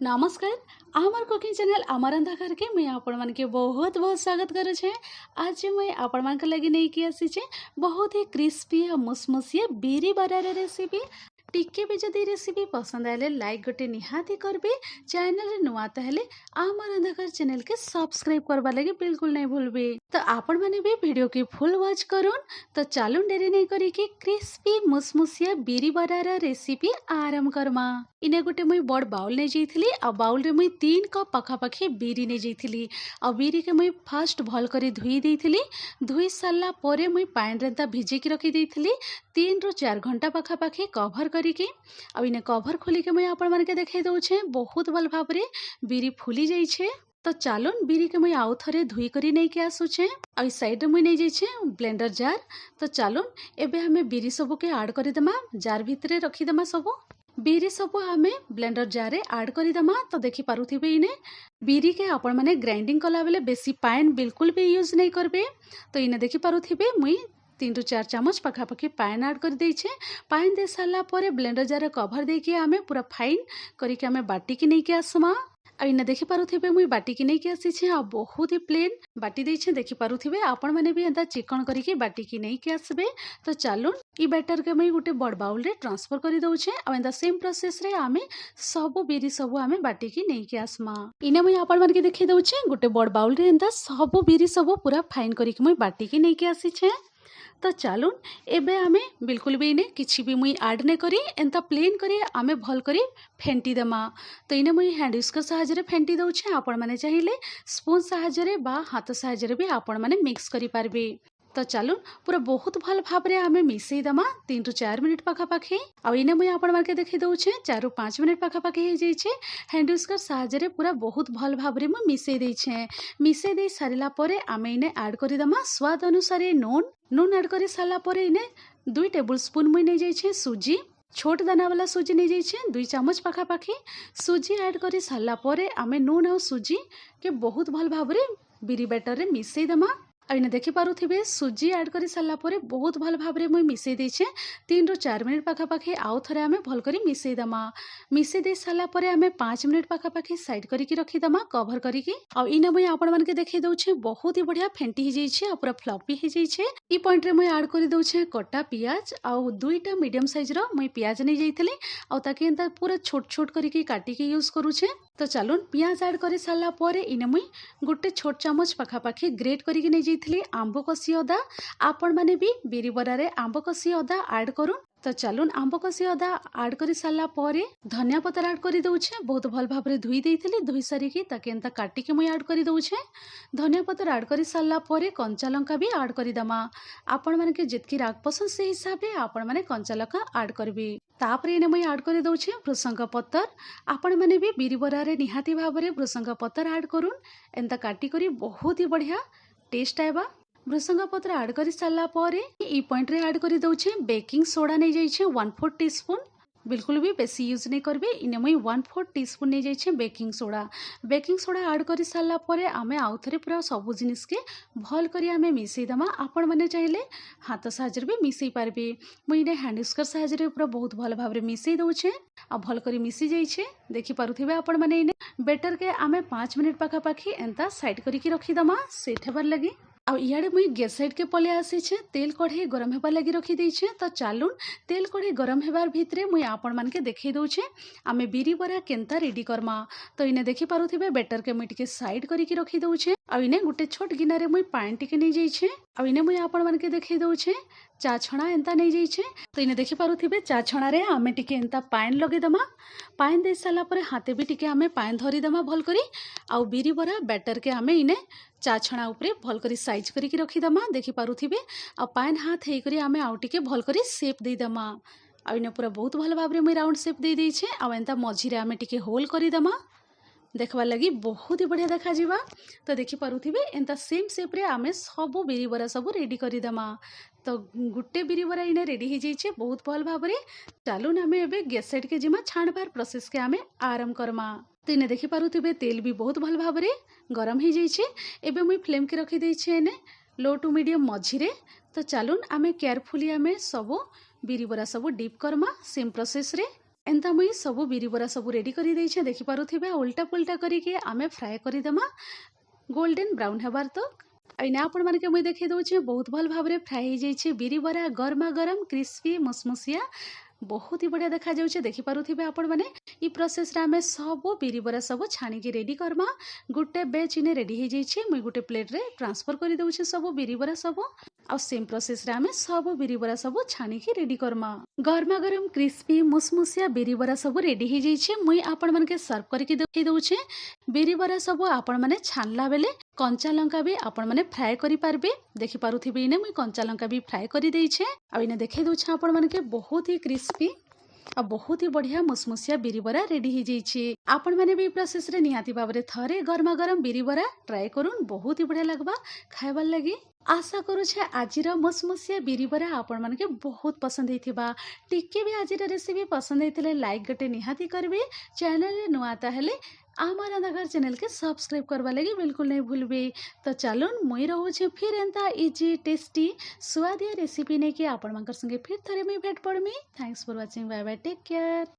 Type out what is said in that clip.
नमस्कार। आमर cooking channel आमर रंधा घर के मुझे आपण मन के बहुत बहुत स्वागत करे छे। आज मुझे आपण मन के लगी नहीं कि आसी छे बहुत ही क्रिस्पी और मुसमुसिया बीरी बरार रेसिपी। टिके भी जदि रेसिपी पसंद आले लाइक गोटे निहाती करबे। चैनल रे नुआ तहले आमर रंधा घर चैनल के सब्सक्राइब करबा लगे बिल्कुल नहीं भूलबे। तो आपण माने भी वीडियो के फुल वॉच करूँ। तो चलून डेरी नहीं करी कि क्रिस्पी मुसमुसिया बीरी बरार रेसिपी आरंभ करमा। इने गोटे मुई बड़ बाउल नहीं जाइली आ बाउल रे मुई 3 कप पखापाखि बीरी नहीं जाइली। आ बीरी के मुई फास्ट भल करी धुई देइथिली। धुई सारा परे मुई पानी रे भिजे की रखी देइथिली 3 ରୁ 4 घंटा पखापाखि कभर करिके। आ इने कभर खोली के मुई आपण मन के देखाई दउछे बहुत भल भाबरे बीरी फुली जाई छे। तो चलून बीरी के मुई आउ थरे धुई करी नहीं के आसुछे। आ इस साइड मुई नहीं जाइछे ब्लेंडर जार। तो चलून एबे हमें बीरी सबु के ऐड करी देमा जार भितरे रखी देमा सबु। बीरी सब आमे ब्लेंडर जार ऐड कर दमा। तो देखी पारुथिबे इने बीरी के आपण माने ग्राइंडिंग कला बेले बेसी पानी बिल्कुल भी यूज नहीं करबे। तो इने देखी पारुथिबे मुई 3 ରୁ 4 ଚାମଚ पखापाखि पानी ऐड कर देइछे। पानी दे साला परे ब्लेंडर जार कभर देके आमे पूरा फाइन करिके आमे बाटी की नहीं के आसमा। आ इने देखि पारुथिबे मुई बाटी की नहीं के आसी छे। आ बहुत ही प्लेन बाटी देइछे देखि पारुथिबे आपण माने भी एंता चिकन करिके बाटी की नहीं के आसबे। तो चलून ई बैटर के मुई गोटे बड़ बाउल रे ट्रांसफर करि दउछे। आ एंता सेम प्रोसेस रे आमे सब बीरी सब आमे बाटी की नहीं के आसमा। इने मुई आपण माने के देखि दउछे गोटे बड़ बाउल रे एंता सब बीरी सब पूरा फाइन करिके मुई बाटी की नहीं के आसी छे। तो चलून एबे आमे बिल्कुल भी इने किछि भी मुई ऐड ने करी एंता प्लेन करी आमे भल करी फेंटी देमा। तो इने मुई हैंड विस्कर सहायता रे फेंटी दउछे। आपण माने चाहिए स्पून सहायता रे बा हाथ सहायता रे भी आपण माने मिक्स करी पारबे। तो चलून पूरा बहुत भल भाबरे आमे मिसई दमा 3 ରୁ 4 मिनिट पखापाखि। आ इने मुई आपण माने के देखि दउछे 4 ରୁ 5 मिनिट पखापाखि हे जाइछे। हैंड विस्कर सहायता रे पूरा बहुत भल भाबरे मु मिसई देइछे। मिसई देई सारिला परे आमे इने ऐड करी दमा स्वाद अनुसार नून ऐड करी साला परे इने 2 टेबल स्पून मुई नहीं जाइछे सूजी छोट दाना वाला सूजी नहीं जाइछे 2 चामच पखापाखि। सूजी ऐड करी साला परे आमे नून और सूजी के बहुत भल भाबरे बीरी बैटर रे मिसई दमा। आ इने देखि पारुथिबे सूजी ऐड करी साला परे बहुत भल भाबरे मुई मिसई देइछे 3 ରୁ 4 मिनिट पखापाखि। आउ थरे आमे भल करी मिसई दमा। मिसई दे साला परे आमे 5 मिनिट पखापाखि साइड करिके रखी दमा कवर करिके। आ इने मुई आपण मन के देखि दउछे बहुत ही बढ़िया फेंटी ही जाइछे आ पूरा फ्लफी ही जाइछे। ई पॉइंट रे मुई ऐड करी दउछे कटा पियाज आउ 2टा मीडियम साइज रो मुई पियाज नहीं जाइतली आ ताके एंता पूरा छोट छोट करिके काटी के यूज करूछे। तो चलून पियाज ऐड करी साला परे इने मुई गोटे छोट चामच पखापाखि ग्रेट करिके नहीं जाइतली आंब कसी अदा। आपण माने भी बीरी बरारे आंब कसी अदा ऐड करूँ। तो चलून आंब कसी अदा ऐड करी साला परे धनिया पत्तर ऐड करी दउछे बहुत भल भाबरे धुई देइतली धुई सारिकी ताके एंता काटी के मुई ऐड करी दउछे। धनिया पत्तर ऐड करी साला परे कंचा लंका भी ऐड करी दमा। आपण माने के जितकी राग पसंद से हिसाब रे आपण माने कंचा लंका ऐड करबे। तापरे इने मुई ऐड करी दउछे भृसंग पत्तर। आपण माने भी बीरी बरारे निहाती भाबरे भृसंग पत्तर ऐड करूँ एंता काटी करी बहुत ही बढ़िया टेस्ट आएबा। भृसंग पत्र ऐड करी साला परे ई पॉइंट रे ऐड करी दउछे बेकिंग सोडा नहीं जाइछे 1/4 टीस्पून बिल्कुल भी बेसी यूज नहीं करबे। इने मुई 1/4 टीस्पून नहीं जाइछे बेकिंग सोडा ऐड करी साला परे आमे आउ थरे पूरा सब जिनिस के भल करी आमे मिसई दमा। आपण माने चाहिले हाथ सहायता रे भी मिसई पारबे। मुई इने हैंड विस्कर सहायता रे पूरा बहुत भल भाबरे मिसई दउछे आ भल करी मिसई जाइछे। देखि पारुथिबे आपण माने इने बेटर के आमे 5 मिनिट पखापाखि एंता साइड करिके रखी दमा सेट हेबार लगी। आ इयाडे मुई गैस साइड के पले आसीछे तेल कढ़ाई गरम हेबार लगी रखी देइछे। तो चलून तेल कढ़ाई गरम हेबार भितरे मुई आपण मन के देखै दउछे आमे बीरी बरा केनता रेडी करमा। तो इने देखि पारुथिबे बेटर के मुई टिके साइड करिके रखी दउछे। आ इने गुटे छोट गिना रे मुई पानी टिके नहीं जाइछे। आ इने मुई आपण मन के देखै दउछे चा छणा एंता नहीं जाइछे। तो इने देखि पारुथिबे चा छणा रे आमे टिके एंता पानी लगे दमा। पानी दे साला परे हाथे भी टिके आमे पानी धरी दमा भल करी। आ बीरी बरा बैटर के आमे इने चा छणा उपरे भल करी साइज करिके रखी दमा। देखि पारुथिबे आ पानी हाथ हेई करी आमे आउ टिके भल करी शेप देई दमा। आ इने पूरा बहुत भल भाबरे मुई राउंड शेप देई देइछे। आ एंता मझी रे आमे टिके होल करी दमा देखबार लगी बहुत ही बढ़िया देखा जीवा। तो देखि पारुथिबे एंता सेम शेप रे आमे सब बीरी बरा सब रेडी करी दमा। तो गुटे बीरी बरा इने रेडी ही जाइछे बहुत भल भाबरे। चलून आमे एबे गैस साइड के जिमा छाणबार प्रोसेस के आमे आरंभ करमा। तो इने देखि पारुथिबे तेल भी बहुत भल भाबरे गरम ही जाइछे। एबे मुई फ्लेम के रखी देइछे एने लो टू मीडियम मझी रे। तो चलून आमे केयरफुली आमे सब बीरी बरा सब डीप करमा सेम प्रोसेस रे। एंता मुई सबू बिरी बरा सबू रेडी करी देइछे देखि पारुथिबे उल्टा पुल्टा करिके आमे फ्राए करिदेमा गोल्डन ब्राउन हेबार तक। आइना आपण मानके मुई देखै दउछे बहुत भल भाबरे फ्राए हो जाइछे बिरी बरा गरमा गरम क्रिस्पी मुसमुसिया बहुत ही बढ़िया देखा जाउछे देखि पारुथिबे आपण माने। ई प्रोसेस रे आमे सब बिरी बरा सब छाणी के रेडी करमा। गुटे बेच इने रेडी हो जाइछे मुई गुटे प्लेट रे ट्रांसफर करि दउछे सब बिरी बरा सब। आ सेम प्रोसेस रे आमे सब बिरी बरा सब छाणी के रेडी करमा। गरमा गरम क्रिस्पी मुसमुसिया बिरी बरा सब रेडी हो जाइछे मुई आपण मानके सर्व करके देखै दउछे। बिरी बरा सब आपण माने छानला बेले कंचा लंका भी आपण माने फ्राए करि पारबे देखि पारुथिबे। इने मुई कंचा लंका भी फ्राए करि देइछे। आ इने देखै दउछे आपण मानके बहुत ही क्रिस्पी आ बहुत ही बढ़िया मुसमुसिया बिरी बरा रेडी हो जाइछे। आपण माने भी प्रोसेस रे निहाती भाबरे थरे गरमा गरम बिरी बरा ट्राई करूँ बहुत ही बढ़िया लगबा खाइबार लगी। आशा करूछे आजिर मुसमुसिया बिरी बरा आपण मानके बहुत पसंद हेथिबा। टिके भी आजिर रेसिपी पसंद हेतिले लाइक गटे निहाती करबे। चैनल रे नुआ ताहेले आमार रंधाघर चैनल के सब्सक्राइब करबा लगी बिल्कुल नहीं भूलबे। तो चलून मुई रहूछे फिर एंता इजी टेस्टी सुआदिया रेसिपी ने कि आपण मानकर संगे फिर थरे मुई भेट पड़मी। Thanks for watching bye bye take care.